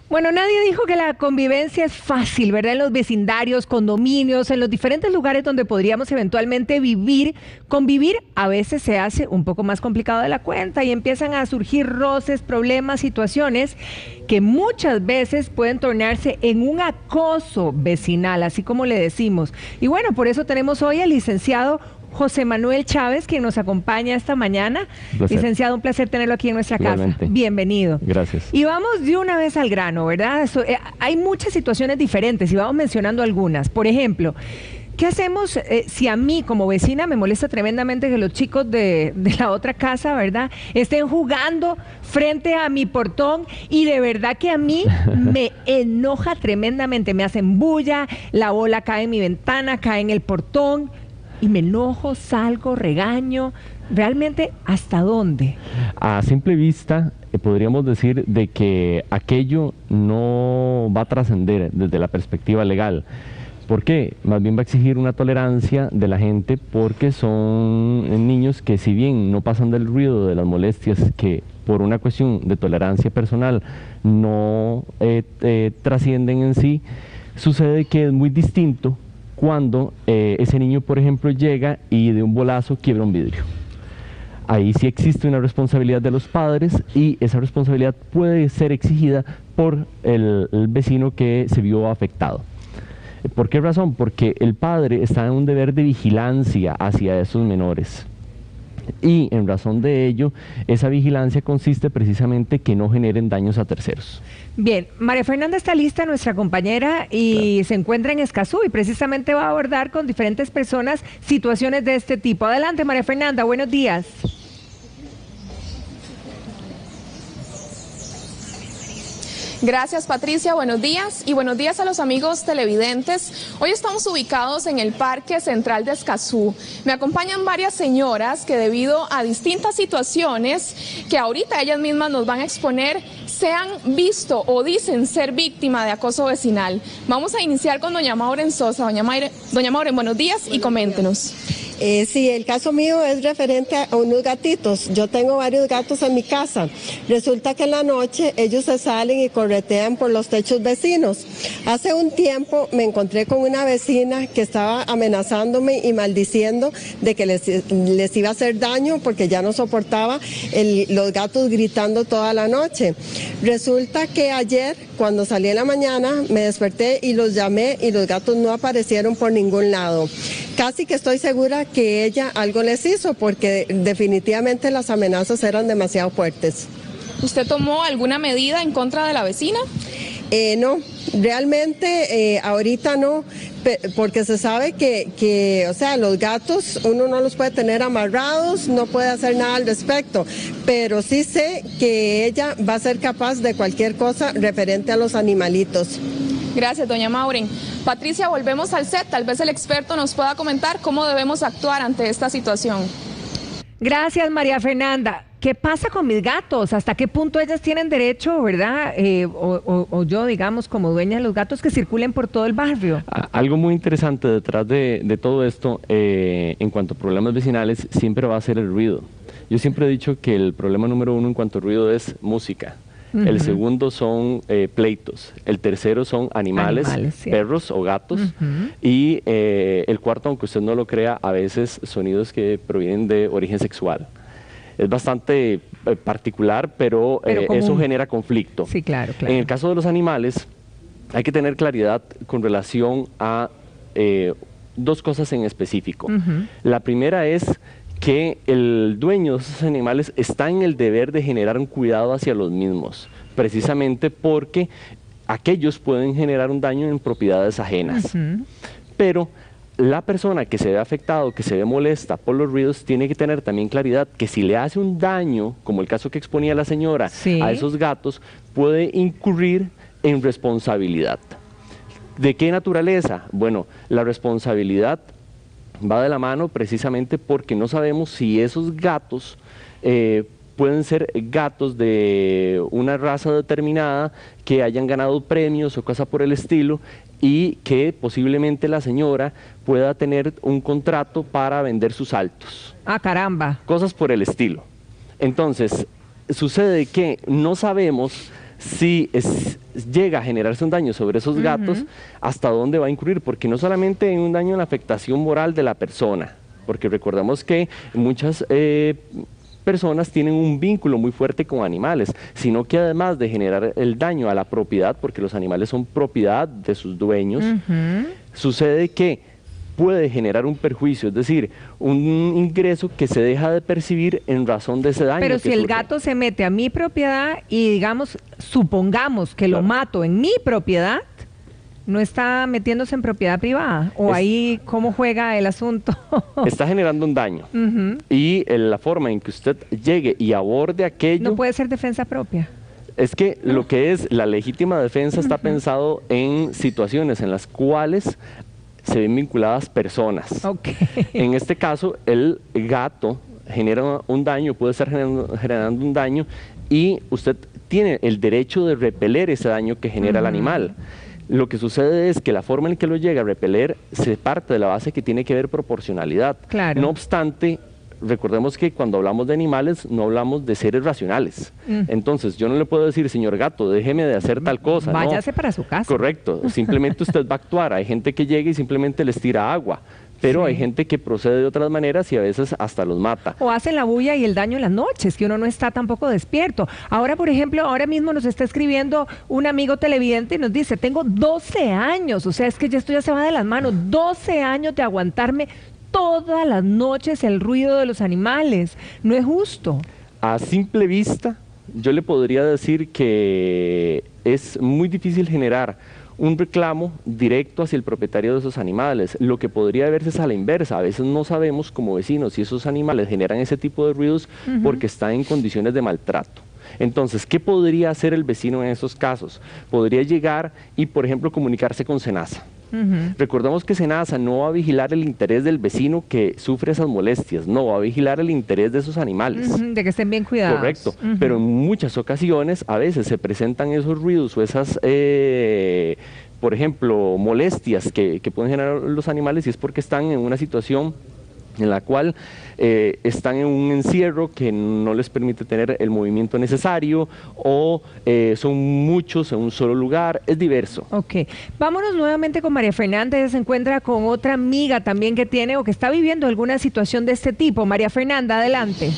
Bueno, nadie dijo que la convivencia es fácil, ¿verdad? En los vecindarios, condominios, en los diferentes lugares donde podríamos eventualmente vivir, convivir, a veces se hace un poco más complicado de la cuenta y empiezan a surgir roces, problemas, situaciones que muchas veces pueden tornarse en un acoso vecinal, así como le decimos. Y bueno, por eso tenemos hoy al licenciado José Manuel Chávez, quien nos acompaña esta mañana. Licenciado, un placer tenerlo aquí en nuestra casa. Bienvenido. Gracias. Y vamos de una vez al grano, ¿verdad? Hay muchas situaciones diferentes y vamos mencionando algunas. Por ejemplo, ¿qué hacemos si a mí como vecina me molesta tremendamente que los chicos de la otra casa, ¿verdad?, estén jugando frente a mi portón y de verdad que a mí me enoja tremendamente? Me hacen bulla, la bola cae en mi ventana, cae en el portón y me enojo, salgo, regaño. ¿Realmente hasta dónde? A simple vista podríamos decir de que aquello no va a trascender desde la perspectiva legal. ¿Por qué? Más bien va a exigir una tolerancia de la gente, porque son niños que, si bien no pasan del ruido, de las molestias que por una cuestión de tolerancia personal no trascienden en sí, sucede que es muy distinto cuando ese niño, por ejemplo, llega y de un bolazo quiebra un vidrio. Ahí sí existe una responsabilidad de los padres y esa responsabilidad puede ser exigida por el vecino que se vio afectado. ¿Por qué razón? Porque el padre está en un deber de vigilancia hacia esos menores. Y en razón de ello, esa vigilancia consiste precisamente que no generen daños a terceros. Bien, María Fernanda está lista, nuestra compañera, y claro, se encuentra en Escazú y precisamente va a abordar con diferentes personas situaciones de este tipo. Adelante, María Fernanda, buenos días. Gracias, Patricia, buenos días y buenos días a los amigos televidentes. Hoy estamos ubicados en el Parque Central de Escazú. Me acompañan varias señoras que, debido a distintas situaciones que ahorita ellas mismas nos van a exponer, se han visto o dicen ser víctima de acoso vecinal. Vamos a iniciar con doña Mauren Sosa. Doña Mauren, buenos días y coméntenos. Sí, el caso mío es referente a unos gatitos. Yo tengo varios gatos en mi casa. Resulta que en la noche ellos se salen y corretean por los techos vecinos. Hace un tiempo me encontré con una vecina que estaba amenazándome y maldiciendo de que les iba a hacer daño porque ya no soportaba los gatos gritando toda la noche. Resulta que ayer, cuando salí en la mañana, me desperté y los llamé y los gatos no aparecieron por ningún lado. Casi que estoy segura que ella algo les hizo, porque definitivamente las amenazas eran demasiado fuertes. ¿Usted tomó alguna medida en contra de la vecina? No, realmente ahorita no, porque se sabe que, o sea, los gatos uno no los puede tener amarrados, no puede hacer nada al respecto, pero sí sé que ella va a ser capaz de cualquier cosa referente a los animalitos. Gracias, doña Mauren. Patricia, volvemos al set. Tal vez el experto nos pueda comentar cómo debemos actuar ante esta situación. Gracias, María Fernanda. ¿Qué pasa con mis gatos? ¿Hasta qué punto ellas tienen derecho, verdad? O yo, digamos, como dueña de los gatos, que circulen por todo el barrio. Algo muy interesante detrás de todo esto, en cuanto a problemas vecinales, siempre va a ser el ruido. Yo siempre he dicho que el problema número uno en cuanto a ruido es música. El segundo son pleitos, el tercero son animales sí, perros o gatos, y el cuarto, aunque usted no lo crea, a veces sonidos que provienen de origen sexual. Es bastante particular, pero eso genera conflicto. Sí, claro, claro. En el caso de los animales, hay que tener claridad con relación a dos cosas en específico. La primera es que el dueño de esos animales está en el deber de generar un cuidado hacia los mismos, precisamente porque aquellos pueden generar un daño en propiedades ajenas. Pero la persona que se ve afectado, que se ve molesta por los ruidos, tiene que tener también claridad que si le hace un daño, como el caso que exponía la señora, sí, a esos gatos, puede incurrir en responsabilidad. ¿De qué naturaleza? Bueno, la responsabilidad va de la mano precisamente porque no sabemos si esos gatos pueden ser gatos de una raza determinada que hayan ganado premios o cosas por el estilo, y que posiblemente la señora pueda tener un contrato para vender sus altos. Ah, caramba. Cosas por el estilo. Entonces, sucede que no sabemos si llega a generarse un daño sobre esos gatos, hasta dónde va a incurrir, porque no solamente hay un daño en la afectación moral de la persona, porque recordamos que muchas personas tienen un vínculo muy fuerte con animales, sino que además de generar el daño a la propiedad, porque los animales son propiedad de sus dueños, sucede que puede generar un perjuicio, es decir, un ingreso que se deja de percibir en razón de ese daño. Pero que si el surge. gato se mete a mi propiedad y digamos, supongamos que lo mato en mi propiedad, ¿no está metiéndose en propiedad privada? ¿O ahí cómo juega el asunto? Está generando un daño. Y la forma en que usted llegue y aborde aquello... No puede ser defensa propia. Es que lo que es la legítima defensa está pensado en situaciones en las cuales se ven vinculadas personas. En este caso, el gato genera un daño, puede estar generando un daño, y usted tiene el derecho de repeler ese daño que genera el animal. Lo que sucede es que la forma en que lo llega a repeler se parte de la base que tiene que ver proporcionalidad. Claro. No obstante, recordemos que cuando hablamos de animales no hablamos de seres racionales. Entonces yo no le puedo decir, señor gato, déjeme de hacer tal cosa. Váyase no. para su casa. Correcto, simplemente usted va a actuar. Hay gente que llega y simplemente les tira agua, pero hay gente que procede de otras maneras y a veces hasta los mata. O hacen la bulla y el daño en las noches, que uno no está tampoco despierto. Ahora, por ejemplo, ahora mismo nos está escribiendo un amigo televidente y nos dice, tengo 12 años, o sea, es que ya esto ya se va de las manos, 12 años de aguantarme todas las noches el ruido de los animales. No es justo. A simple vista, yo le podría decir que es muy difícil generar un reclamo directo hacia el propietario de esos animales. Lo que podría verse es a la inversa. A veces no sabemos como vecinos si esos animales generan ese tipo de ruidos porque están en condiciones de maltrato. Entonces, ¿qué podría hacer el vecino en esos casos? Podría llegar y, por ejemplo, comunicarse con SENASA. Recordemos que SENASA no va a vigilar el interés del vecino que sufre esas molestias, no, va a vigilar el interés de esos animales. De que estén bien cuidados. Correcto, pero en muchas ocasiones a veces se presentan esos ruidos o esas, por ejemplo, molestias que pueden generar los animales, y es porque están en una situación en la cual están en un encierro que no les permite tener el movimiento necesario, o son muchos en un solo lugar, es diverso. Ok, vámonos nuevamente con María Fernanda. Ella se encuentra con otra amiga también que tiene o que está viviendo alguna situación de este tipo. María Fernanda, adelante.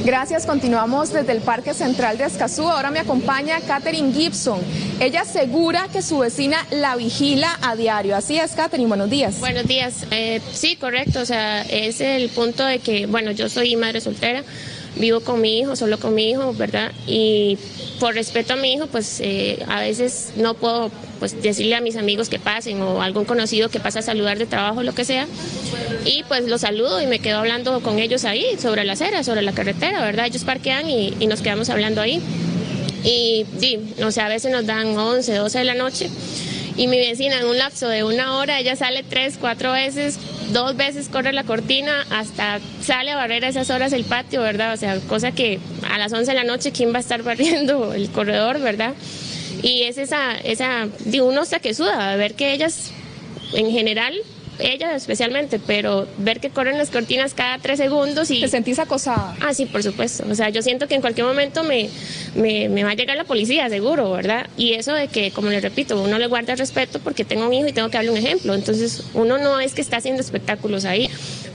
Gracias, continuamos desde el Parque Central de Escazú. Ahora me acompaña Katherine Gibson. Ella asegura que su vecina la vigila a diario. Así es, Katherine, buenos días. Buenos días. Sí, correcto, o sea, es el punto de que, bueno, yo soy madre soltera, vivo con mi hijo, solo con mi hijo, ¿verdad? Y por respeto a mi hijo, pues a veces no puedo pues decirle a mis amigos que pasen, o a algún conocido que pasa a saludar de trabajo, lo que sea, y pues los saludo y me quedo hablando con ellos ahí sobre la acera, sobre la carretera, ¿verdad? Ellos parquean y nos quedamos hablando ahí. Y sí, o sea, a veces nos dan 11, 12 de la noche, y mi vecina en un lapso de 1 hora, ella sale 3, 4 veces, 2 veces corre la cortina, hasta sale a barrer a esas horas el patio, ¿verdad? O sea, cosa que a las 11 de la noche, ¿quién va a estar barriendo el corredor, verdad? Y es digo, uno hasta que suda, de ver que ellas, en general, ella especialmente, pero ver que corren las cortinas cada 3 segundos y... ¿Te sentís acosada? Ah, sí, por supuesto. O sea, yo siento que en cualquier momento me va a llegar la policía, seguro, ¿verdad? Y eso de que, como les repito, uno le guarda respeto porque tengo un hijo y tengo que darle un ejemplo. Entonces, uno no es que está haciendo espectáculos ahí,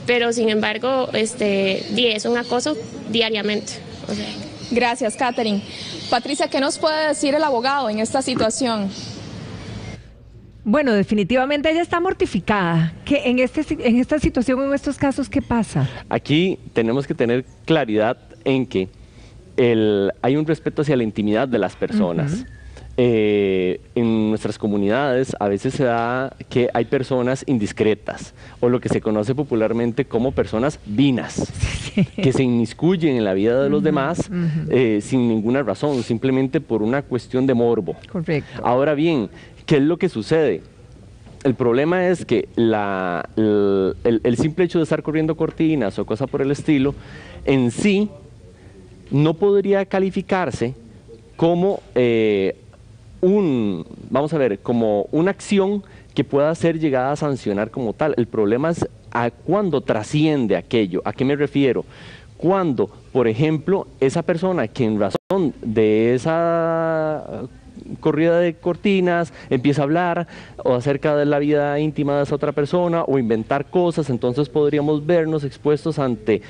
pero sin embargo, es un acoso diariamente. O sea. Gracias, Katherine. Patricia, ¿qué nos puede decir el abogado en esta situación? Bueno, definitivamente ella está mortificada. ¿Qué, en esta situación, en estos casos, qué pasa? Aquí tenemos que tener claridad en que hay un respeto hacia la intimidad de las personas. En nuestras comunidades a veces se da que hay personas indiscretas, o lo que se conoce popularmente como personas vinas, que se inmiscuyen en la vida de los demás sin ninguna razón, simplemente por una cuestión de morbo. Correcto. Ahora bien, ¿qué es lo que sucede? El problema es que el simple hecho de estar corriendo cortinas o cosa por el estilo, en sí, no podría calificarse como como una acción que pueda ser llegada a sancionar como tal. El problema es a cuándo trasciende aquello. ¿A qué me refiero? cuando, por ejemplo, esa persona que en razón de esa corrida de cortinas empieza a hablar o acerca de la vida íntima de esa otra persona o inventar cosas, entonces podríamos vernos expuestos ante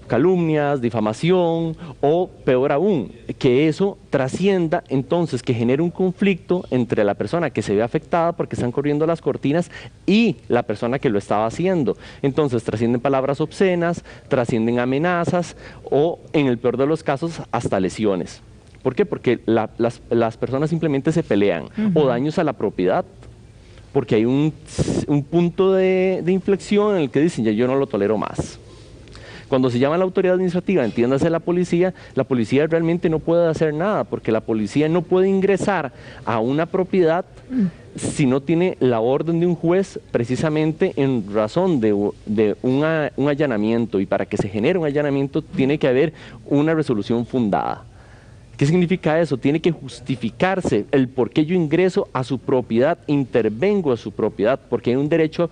calumnias, difamación o peor aún, que eso trascienda, entonces que genere un conflicto entre la persona que se ve afectada porque están corriendo las cortinas y la persona que lo estaba haciendo. Entonces trascienden palabras obscenas, trascienden amenazas o en el peor de los casos hasta lesiones. ¿Por qué? Porque las personas simplemente se pelean o daños a la propiedad. Porque hay un punto de inflexión en el que dicen, ya yo no lo tolero más. Cuando se llama a la autoridad administrativa, entiéndase la policía realmente no puede hacer nada, porque la policía no puede ingresar a una propiedad si no tiene la orden de un juez precisamente en razón de un allanamiento, y para que se genere un allanamiento tiene que haber una resolución fundada. ¿Qué significa eso? Tiene que justificarse el por qué yo ingreso a su propiedad, intervengo a su propiedad, porque hay un derecho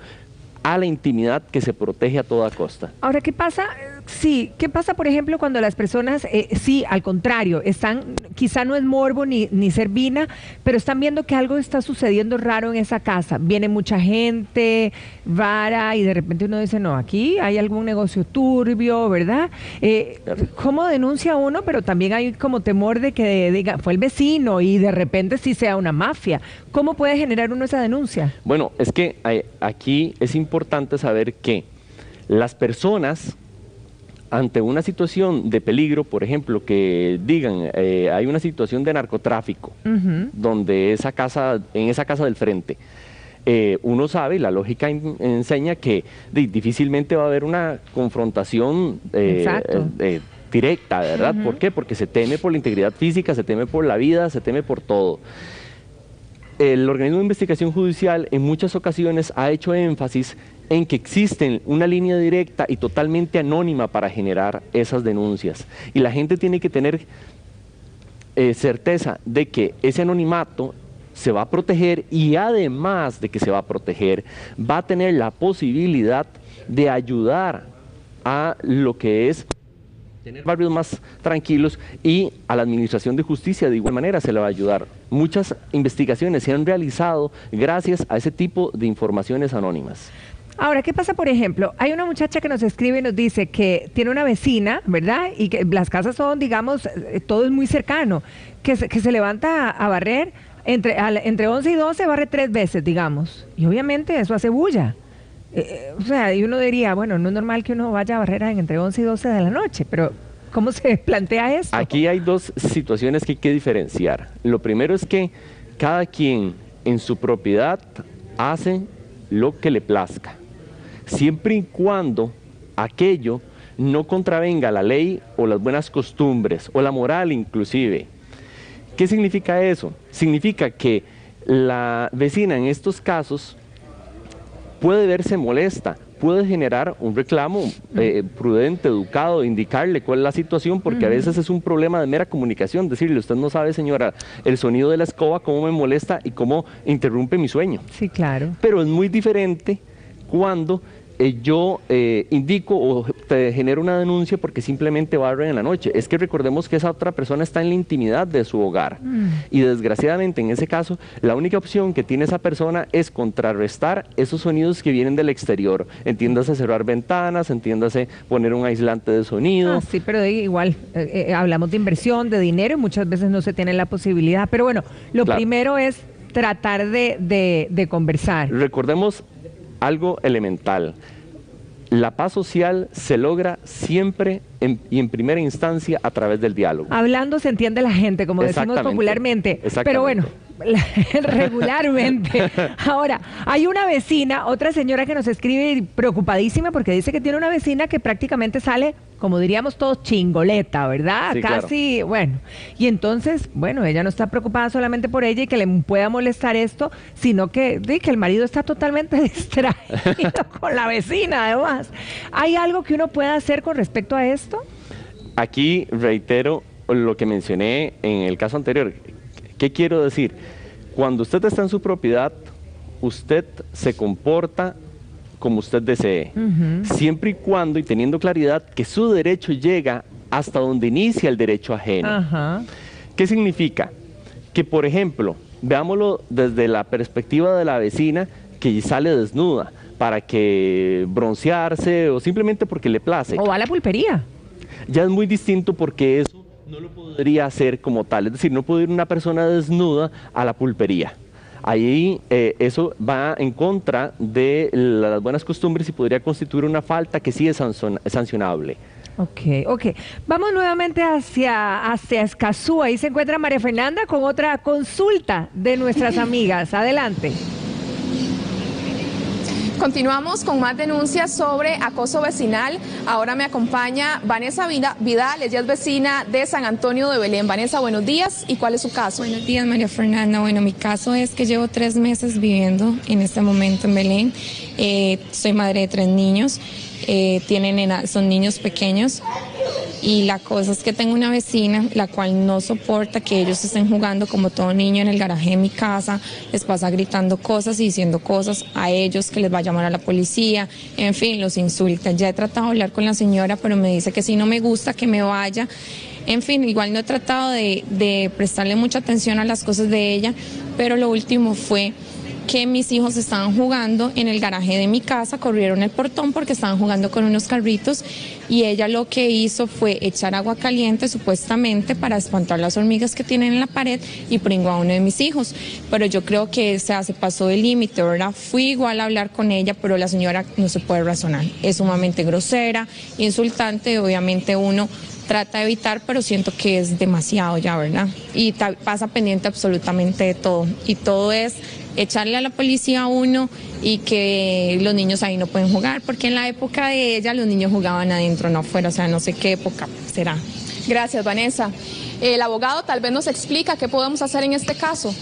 a la intimidad que se protege a toda costa. Ahora, ¿qué pasa? Sí, ¿qué pasa, por ejemplo, cuando las personas, sí, al contrario, están, quizá no es morbo ni Servina, pero están viendo que algo está sucediendo raro en esa casa? Viene mucha gente, vara, y de repente uno dice, no, aquí hay algún negocio turbio, ¿verdad? ¿Cómo denuncia uno? Pero también hay como temor de que diga, fue el vecino y de repente sí sea una mafia. ¿Cómo puede generar uno esa denuncia? Bueno, es que aquí es importante saber que las personas ante una situación de peligro, por ejemplo, que digan, hay una situación de narcotráfico, donde en esa casa del frente, uno sabe, y la lógica enseña que difícilmente va a haber una confrontación directa, ¿verdad? ¿Por qué? Porque se teme por la integridad física, se teme por la vida, se teme por todo. El organismo de investigación judicial en muchas ocasiones ha hecho énfasis en que existe una línea directa y totalmente anónima para generar esas denuncias. Y la gente tiene que tener certeza de que ese anonimato se va a proteger, y además de que se va a proteger, va a tener la posibilidad de ayudar a lo que es tener barrios más tranquilos, y a la administración de justicia de igual manera se le va a ayudar. Muchas investigaciones se han realizado gracias a ese tipo de informaciones anónimas. Ahora, ¿qué pasa, por ejemplo? Hay una muchacha que nos escribe y nos dice que tiene una vecina, ¿verdad? Y que las casas son, digamos, todo es muy cercano, que se levanta a barrer, entre 11 y 12 barre 3 veces, digamos. Y obviamente eso hace bulla. O sea, y uno diría, bueno, no es normal que uno vaya a barrer entre 11 y 12 de la noche, pero ¿cómo se plantea esto? Aquí hay dos situaciones que hay que diferenciar. Lo primero es que cada quien en su propiedad hace lo que le plazca, siempre y cuando aquello no contravenga la ley o las buenas costumbres o la moral inclusive. ¿Qué significa eso? Significa que la vecina en estos casos puede verse molesta, puede generar un reclamo prudente, educado, indicarle cuál es la situación, porque a veces es un problema de mera comunicación, decirle, usted no sabe, señora, el sonido de la escoba, cómo me molesta y cómo interrumpe mi sueño. Sí, claro. Pero es muy diferente cuando yo indico o te genero una denuncia porque simplemente barren en la noche. Es que recordemos que esa otra persona está en la intimidad de su hogar, y desgraciadamente en ese caso la única opción que tiene esa persona es contrarrestar esos sonidos que vienen del exterior. Entiéndase cerrar ventanas, entiéndase poner un aislante de sonido. Sí, pero igual hablamos de inversión, de dinero, y muchas veces no se tiene la posibilidad. Pero bueno, lo primero es tratar de conversar. Recordemos algo elemental: la paz social se logra siempre y en primera instancia a través del diálogo. Hablando se entiende la gente, como decimos popularmente. Pero bueno, regularmente. Ahora, hay una vecina, otra señora que nos escribe preocupadísima porque dice que tiene una vecina que prácticamente sale, como diríamos todos, chingoleta, ¿verdad? Sí, casi, claro. Bueno, y entonces, bueno, ella no está preocupada solamente por ella y que le pueda molestar esto, sino que el marido está totalmente distraído con la vecina, además. ¿Hay algo que uno pueda hacer con respecto a esto? Aquí reitero lo que mencioné en el caso anterior. ¿Qué quiero decir? Cuando usted está en su propiedad, usted se comporta como usted desee, siempre y cuando y teniendo claridad que su derecho llega hasta donde inicia el derecho ajeno. ¿Qué significa? Que, por ejemplo, veámoslo desde la perspectiva de la vecina que sale desnuda para que broncearse o simplemente porque le place. O va a la pulpería. Ya es muy distinto porque eso no lo podría hacer como tal, es decir, no puede ir una persona desnuda a la pulpería. Ahí eso va en contra de las buenas costumbres y podría constituir una falta que sí es sancionable. Ok. Vamos nuevamente hacia Escazú. Ahí se encuentra María Fernanda con otra consulta de nuestras amigas. Adelante. Continuamos con más denuncias sobre acoso vecinal. Ahora me acompaña Vanessa Vidal, ella es vecina de San Antonio de Belén. Vanessa, buenos días. ¿Y cuál es su caso? Buenos días, María Fernanda. Bueno, mi caso es que llevo 3 meses viviendo en este momento en Belén. Soy madre de 3 niños. Son niños pequeños. Y la cosa es que tengo una vecina la cual no soporta que ellos estén jugando como todo niño en el garaje de mi casa, les pasa gritando cosas y diciendo cosas a ellos que les va a llamar a la policía, en fin, los insulta. Ya he tratado de hablar con la señora, pero me dice que si no me gusta que me vaya. En fin, igual no he tratado de prestarle mucha atención a las cosas de ella, pero lo último fue que mis hijos estaban jugando en el garaje de mi casa, corrieron el portón porque estaban jugando con unos carritos y ella lo que hizo fue echar agua caliente supuestamente para espantar las hormigas que tienen en la pared y pringó a uno de mis hijos. Pero yo creo que se pasó del límite, ¿verdad? Fui igual a hablar con ella, pero la señora no se puede razonar. Es sumamente grosera, insultante, obviamente uno trata de evitar, pero siento que es demasiado ya, ¿verdad? Y pasa pendiente absolutamente de todo. Y todo es echarle a la policía a uno y que los niños ahí no pueden jugar, porque en la época de ella los niños jugaban adentro, no afuera, o sea, no sé qué época será. Gracias, Vanessa. El abogado tal vez nos explica qué podemos hacer en este caso.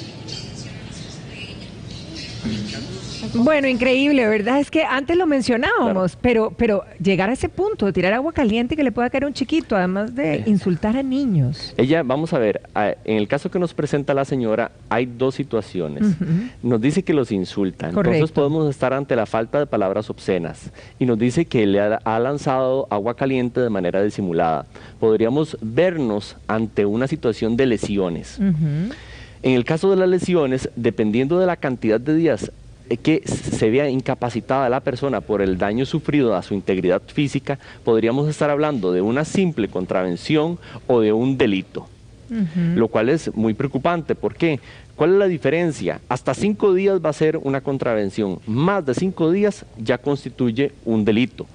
Bueno, increíble, ¿verdad? Es que antes lo mencionábamos, Claro. pero llegar a ese punto de tirar agua caliente que le pueda caer a un chiquito, además de insultar a niños. Ella, vamos a ver, en el caso que nos presenta la señora, hay 2 situaciones. Nos dice que los insultan, Correcto. entonces podemos estar ante la falta de palabras obscenas. Y nos dice que le ha lanzado agua caliente de manera disimulada. Podríamos vernos ante una situación de lesiones. En el caso de las lesiones, dependiendo de la cantidad de días que se vea incapacitada la persona por el daño sufrido a su integridad física, podríamos estar hablando de una simple contravención o de un delito, lo cual es muy preocupante. ¿Por qué? ¿Cuál es la diferencia? Hasta 5 días va a ser una contravención, más de 5 días ya constituye un delito.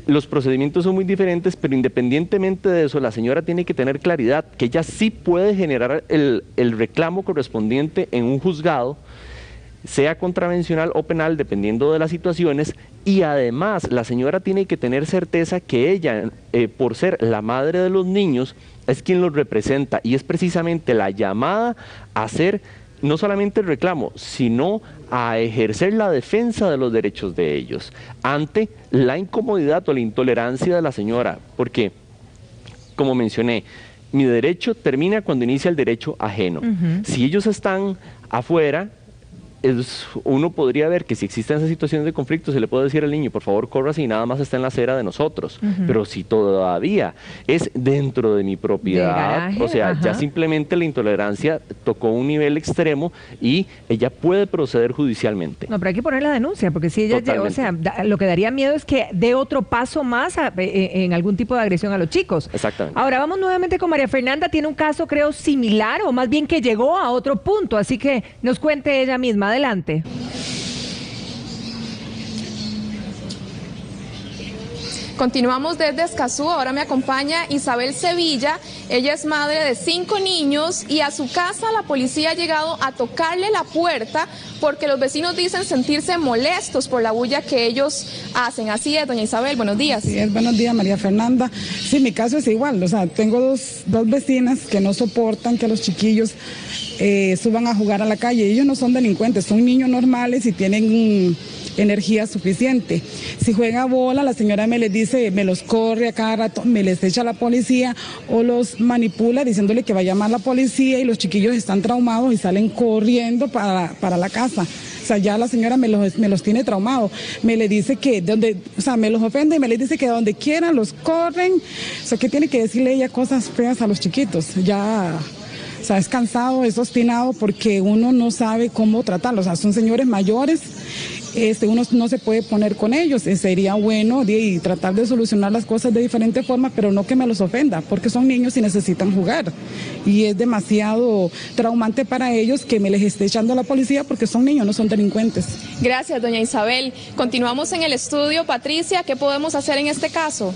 Los procedimientos son muy diferentes, pero independientemente de eso, la señora tiene que tener claridad que ella sí puede generar el reclamo correspondiente en un juzgado, sea contravencional o penal, dependiendo de las situaciones, y además la señora tiene que tener certeza que ella, por ser la madre de los niños, es quien los representa, y es precisamente la llamada a hacer no solamente el reclamo, sino a ejercer la defensa de los derechos de ellos, ante la incomodidad o la intolerancia de la señora, porque, como mencioné, mi derecho termina cuando inicia el derecho ajeno. Si ellos están afuera, uno podría ver que si existen esas situaciones de conflicto, se le puede decir al niño, por favor, corra si nada más está en la acera de nosotros. Pero si todavía es dentro de mi propiedad, garaje, o sea, ya simplemente la intolerancia tocó un nivel extremo y ella puede proceder judicialmente. No, pero hay que poner la denuncia, porque si ella, o sea, lo que daría miedo es que dé otro paso más en algún tipo de agresión a los chicos. Exactamente. Ahora vamos nuevamente con María Fernanda, tiene un caso creo similar, o más bien que llegó a otro punto, así que nos cuente ella misma. Adelante. Continuamos desde Escazú, ahora me acompaña Isabel Sevilla, ella es madre de 5 niños y a su casa la policía ha llegado a tocarle la puerta porque los vecinos dicen sentirse molestos por la bulla que ellos hacen. Así es, doña Isabel, buenos días. Sí, buenos días, María Fernanda. Sí, mi caso es igual, o sea, tengo dos vecinas que no soportan que los chiquillos suban a jugar a la calle. Ellos no son delincuentes, son niños normales y tienen energía suficiente. Si juega bola, la señora me les dice, me los corre a cada rato, me les echa a la policía o los manipula diciéndole que va a llamar a la policía y los chiquillos están traumados y salen corriendo para la casa. O sea, ya la señora me los tiene traumados. Me le dice que me los ofende y me les dice que donde quieran los corren. O sea, que tiene que decirle ella cosas feas a los chiquitos. Ya, o sea, es cansado, es obstinado porque uno no sabe cómo tratarlos. O sea, son señores mayores. Uno no se puede poner con ellos. Sería bueno y tratar de solucionar las cosas de diferente forma, pero no que me los ofenda, porque son niños y necesitan jugar. Y es demasiado traumante para ellos que me les esté echando a la policía porque son niños, no son delincuentes. Gracias, doña Isabel. Continuamos en el estudio. Patricia, ¿qué podemos hacer en este caso?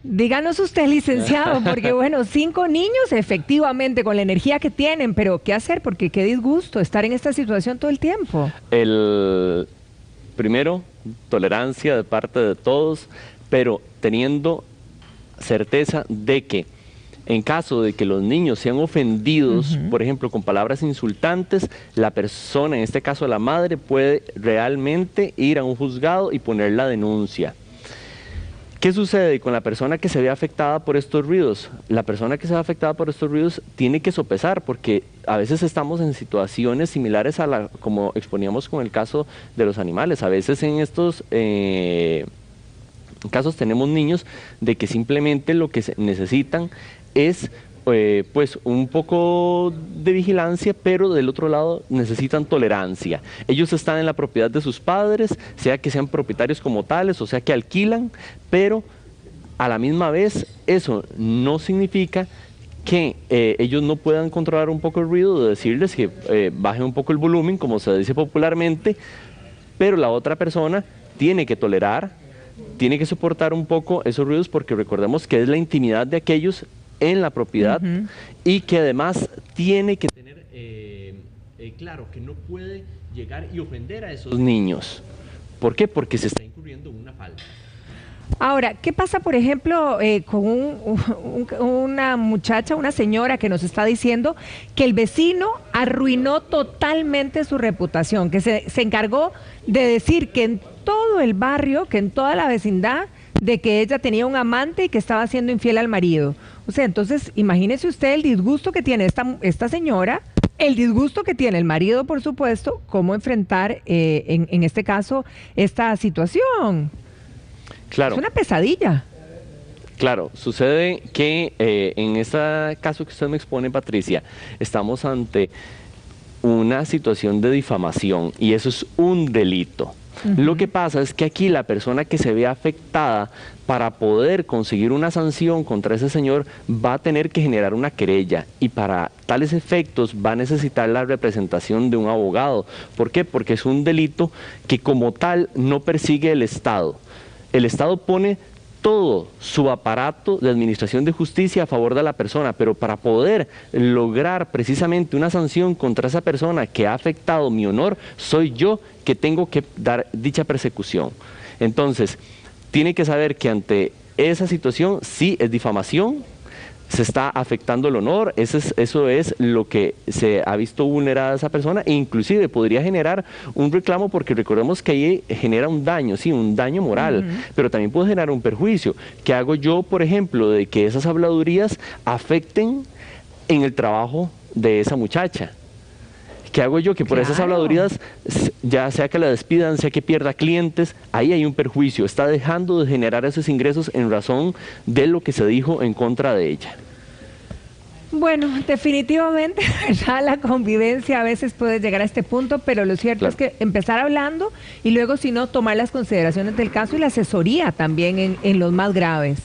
Díganos usted, licenciado, porque bueno, 5 niños efectivamente con la energía que tienen, pero ¿qué hacer? Porque qué disgusto estar en esta situación todo el tiempo. Primero, tolerancia de parte de todos, pero teniendo certeza de que en caso de que los niños sean ofendidos, por ejemplo, con palabras insultantes, la persona, en este caso la madre, puede realmente ir a un juzgado y poner la denuncia. ¿Qué sucede con la persona que se ve afectada por estos ruidos? La persona que se ve afectada por estos ruidos tiene que sopesar, porque a veces estamos en situaciones similares a como exponíamos con el caso de los animales. A veces en estos casos tenemos niños de que simplemente lo que necesitan es pues un poco de vigilancia, pero del otro lado necesitan tolerancia. Ellos están en la propiedad de sus padres, sea que sean propietarios como tales, o sea que alquilan, pero a la misma vez eso no significa que ellos no puedan controlar un poco el ruido, de decirles que bajen un poco el volumen, como se dice popularmente, pero la otra persona tiene que tolerar, tiene que soportar un poco esos ruidos, porque recordemos que es la intimidad de aquellos en la propiedad y que además tiene que tener claro que no puede llegar y ofender a esos niños. ¿Por qué? Porque se está incurriendo en una falta. Ahora, ¿qué pasa, por ejemplo, con una muchacha, una señora que nos está diciendo que el vecino arruinó totalmente su reputación, que se encargó de decir que en todo el barrio, que en toda la vecindad, de que ella tenía un amante y que estaba siendo infiel al marido? O sea, entonces, imagínese usted el disgusto que tiene esta señora, el disgusto que tiene el marido, por supuesto, cómo enfrentar, en este caso, esta situación. Claro. Es una pesadilla. Claro, sucede que en este caso que usted me expone, Patricia, estamos ante una situación de difamación y eso es un delito. Lo que pasa es que aquí la persona que se ve afectada, para poder conseguir una sanción contra ese señor, va a tener que generar una querella y para tales efectos va a necesitar la representación de un abogado. ¿Por qué? Porque es un delito que como tal no persigue el Estado. El Estado pone todo su aparato de administración de justicia a favor de la persona, pero para poder lograr precisamente una sanción contra esa persona que ha afectado mi honor, soy yo que tengo que dar dicha persecución. Entonces, tiene que saber que ante esa situación sí es difamación, se está afectando el honor, eso es lo que se ha visto vulnerada a esa persona, e inclusive podría generar un reclamo, porque recordemos que ahí genera un daño, sí, un daño moral, pero también puede generar un perjuicio. ¿Qué hago yo, por ejemplo, de que esas habladurías afecten en el trabajo de esa muchacha? ¿Qué hago yo? Que por esas habladurías, ya sea que la despidan, sea que pierda clientes, ahí hay un perjuicio. Está dejando de generar esos ingresos en razón de lo que se dijo en contra de ella. Bueno, definitivamente, ¿verdad? La convivencia a veces puede llegar a este punto, pero lo cierto es que empezar hablando y luego, si no, tomar las consideraciones del caso y la asesoría también en los más graves.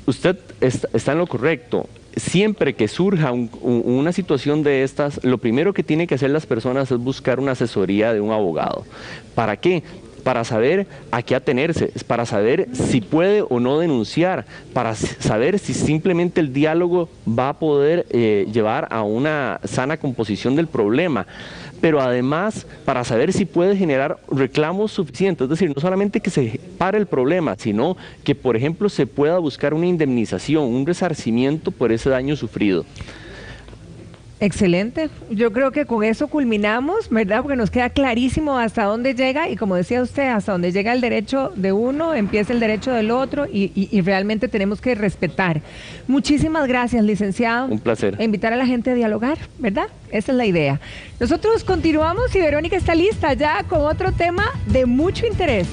Usted está en lo correcto. Siempre que surja una situación de estas, lo primero que tienen que hacer las personas es buscar una asesoría de un abogado. ¿Para qué? Para saber a qué atenerse, para saber si puede o no denunciar, para saber si simplemente el diálogo va a poder llevar a una sana composición del problema, pero además para saber si puede generar reclamos suficientes, es decir, no solamente que se pare el problema, sino que, por ejemplo, se pueda buscar una indemnización, un resarcimiento por ese daño sufrido. Excelente. Yo creo que con eso culminamos, ¿verdad? Porque nos queda clarísimo hasta dónde llega y como decía usted, hasta dónde llega el derecho de uno, empieza el derecho del otro y realmente tenemos que respetar. Muchísimas gracias, licenciado. Un placer. E invitar a la gente a dialogar, ¿verdad? Esa es la idea. Nosotros continuamos y Verónica está lista ya con otro tema de mucho interés.